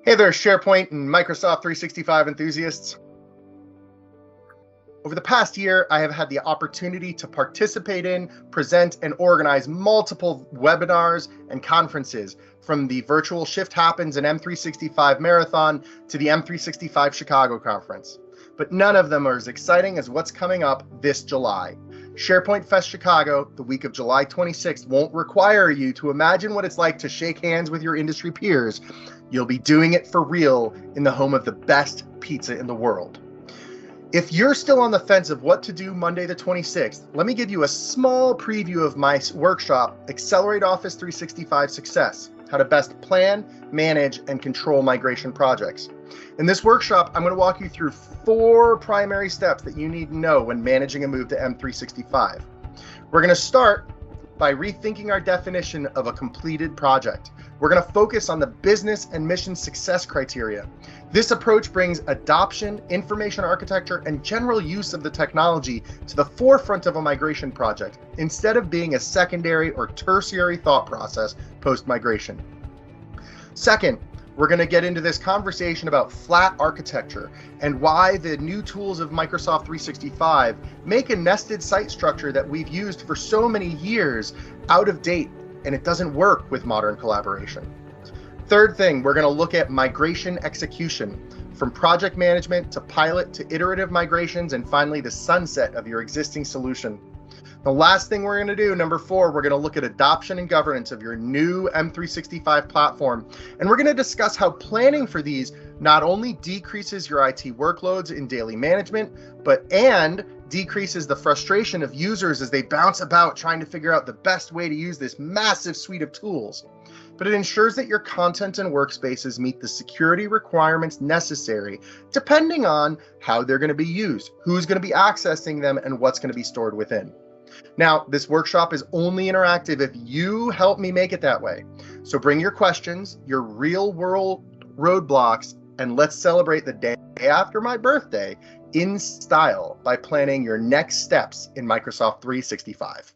Hey there, SharePoint and Microsoft 365 enthusiasts. Over the past year, I have had the opportunity to participate in, present, and organize multiple webinars and conferences, from the virtual Shift Happens and M365 Marathon to the M365 Chicago Conference. But none of them are as exciting as what's coming up this July. SharePoint Fest Chicago, the week of July 26th, won't require you to imagine what it's like to shake hands with your industry peers. You'll be doing it for real in the home of the best pizza in the world. If you're still on the fence of what to do Monday the 26th, let me give you a small preview of my workshop, Accelerate Office 365 Success: How to Best Plan, Manage, and Control Migration Projects. In this workshop, I'm going to walk you through 4 primary steps that you need to know when managing a move to M365. We're going to start by rethinking our definition of a completed project. We're going to focus on the business and mission success criteria. This approach brings adoption, information architecture, and general use of the technology to the forefront of a migration project, instead of being a secondary or tertiary thought process post-migration. Second, we're going to get into this conversation about flat architecture and why the new tools of Microsoft 365 make a nested site structure that we've used for so many years out of date, and it doesn't work with modern collaboration. Third thing, we're going to look at migration execution, from project management to pilot to iterative migrations, and finally the sunset of your existing solution. The last thing we're going to do, number 4, we're going to look at adoption and governance of your new M365 platform. And we're going to discuss how planning for these not only decreases your IT workloads in daily management, and decreases the frustration of users as they bounce about trying to figure out the best way to use this massive suite of tools. But it ensures that your content and workspaces meet the security requirements necessary, depending on how they're going to be used, who's going to be accessing them, and what's going to be stored within. Now, this workshop is only interactive if you help me make it that way. So bring your questions, your real-world roadblocks, and let's celebrate the day after my birthday in style by planning your next steps in Microsoft 365.